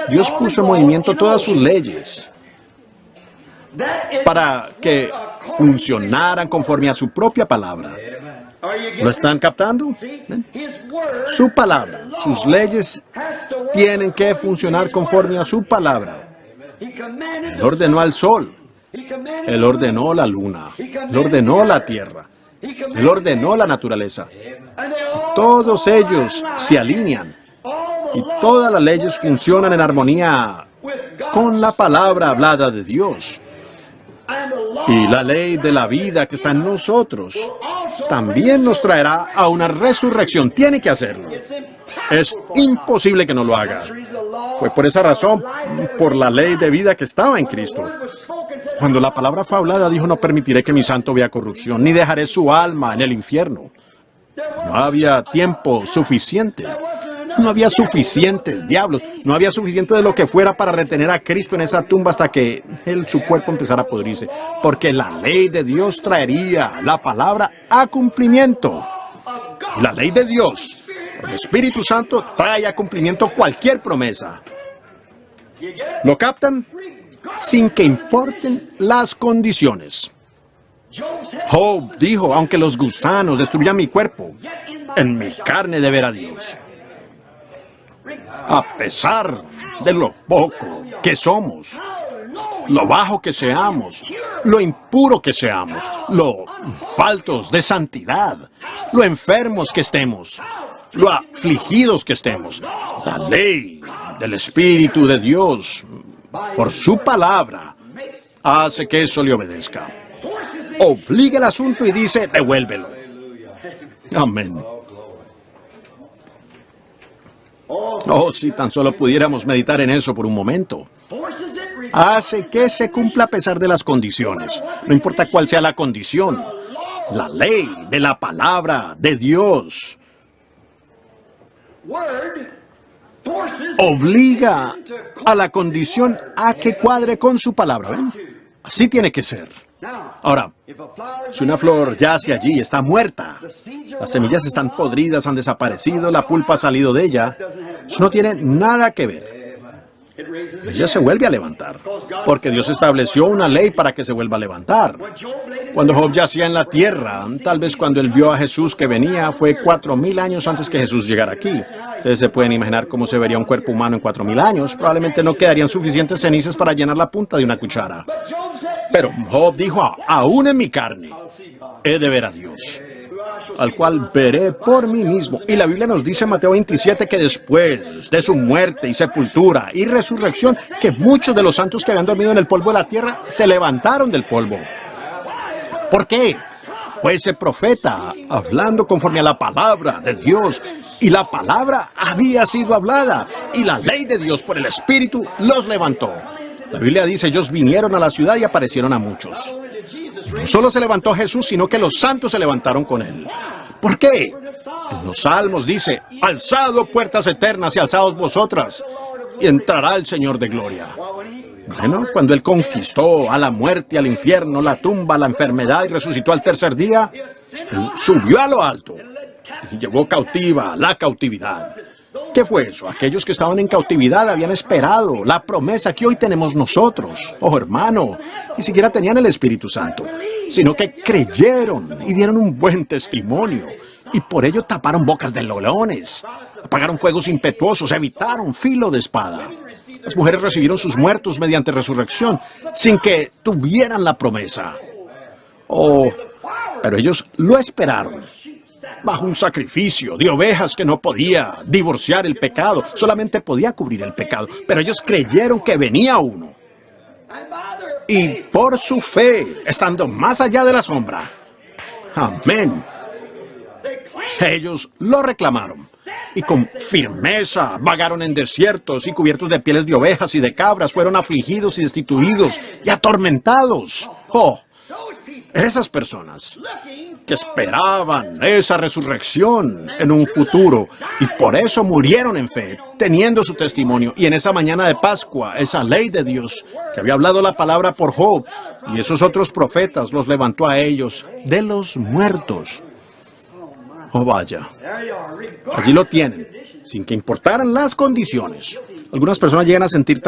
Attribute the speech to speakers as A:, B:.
A: Dios puso en movimiento todas sus leyes para que funcionaran conforme a su propia palabra. ¿Lo están captando? ¿Ven? Su palabra, sus leyes tienen que funcionar conforme a su palabra. Él ordenó al sol, Él ordenó la luna, Él ordenó la tierra, Él ordenó la naturaleza. Todos ellos se alinean y todas las leyes funcionan en armonía con la palabra hablada de Dios. Y la ley de la vida que está en nosotros también nos traerá a una resurrección. Tiene que hacerlo. Es imposible que no lo haga. Fue por esa razón, por la ley de vida que estaba en Cristo. Cuando la palabra fue hablada, dijo: no permitiré que mi santo vea corrupción, ni dejaré su alma en el infierno. No había tiempo suficiente. No había suficientes diablos. No había suficiente de lo que fuera para retener a Cristo en esa tumba hasta que su cuerpo empezara a pudrirse. Porque la ley de Dios traería la palabra a cumplimiento. Y la ley de Dios, el Espíritu Santo, trae a cumplimiento cualquier promesa. ¿Lo captan? Sin que importen las condiciones. Job dijo: aunque los gusanos destruyan mi cuerpo, en mi carne de ver a Dios. A pesar de lo poco que somos, lo bajo que seamos, lo impuro que seamos, lo faltos de santidad, lo enfermos que estemos, lo afligidos que estemos, la ley del Espíritu de Dios, por su palabra, hace que eso le obedezca. Obliga el asunto y dice: devuélvelo. Amén. Oh, si tan solo pudiéramos meditar en eso por un momento. Hace que se cumpla a pesar de las condiciones. No importa cuál sea la condición. La ley de la palabra de Dios obliga a la condición a que cuadre con su palabra. ¿Ven? Así tiene que ser. Ahora, si una flor yace allí y está muerta, las semillas están podridas, han desaparecido, la pulpa ha salido de ella, eso no tiene nada que ver. Ella se vuelve a levantar, porque Dios estableció una ley para que se vuelva a levantar. Cuando Job yacía en la tierra, tal vez cuando él vio a Jesús que venía, fue 4,000 años antes que Jesús llegara aquí. Ustedes se pueden imaginar cómo se vería un cuerpo humano en 4,000 años. Probablemente no quedarían suficientes cenizas para llenar la punta de una cuchara. Pero Job dijo: aún en mi carne he de ver a Dios, al cual veré por mí mismo. Y la Biblia nos dice en Mateo 27 que después de su muerte y sepultura y resurrección, que muchos de los santos que habían dormido en el polvo de la tierra se levantaron del polvo. ¿Por qué? Fue ese profeta hablando conforme a la palabra de Dios, y la palabra había sido hablada, y la ley de Dios por el Espíritu los levantó. La Biblia dice: ellos vinieron a la ciudad y aparecieron a muchos. No solo se levantó Jesús, sino que los santos se levantaron con él. ¿Por qué? En los Salmos dice: alzado puertas eternas y alzados vosotras, y entrará el Señor de gloria. Bueno, cuando él conquistó a la muerte, al infierno, la tumba, la enfermedad y resucitó al tercer día, él subió a lo alto y llevó cautiva la cautividad. ¿Qué fue eso? Aquellos que estaban en cautividad habían esperado la promesa que hoy tenemos nosotros. Oh, hermano, ni siquiera tenían el Espíritu Santo, sino que creyeron y dieron un buen testimonio. Y por ello taparon bocas de leones, apagaron fuegos impetuosos, evitaron filo de espada. Las mujeres recibieron sus muertos mediante resurrección, sin que tuvieran la promesa. Oh, pero ellos lo esperaron. Bajo un sacrificio de ovejas que no podía divorciar el pecado, solamente podía cubrir el pecado, pero ellos creyeron que venía uno. Y por su fe, estando más allá de la sombra, amén, ellos lo reclamaron. Y con firmeza vagaron en desiertos y cubiertos de pieles de ovejas y de cabras, fueron afligidos y destituidos y atormentados. Oh, esas personas que esperaban esa resurrección en un futuro y por eso murieron en fe, teniendo su testimonio. Y en esa mañana de Pascua, esa ley de Dios que había hablado la palabra por Job y esos otros profetas los levantó a ellos de los muertos. Oh, vaya. Allí lo tienen, sin que importaran las condiciones. Algunas personas llegan a sentir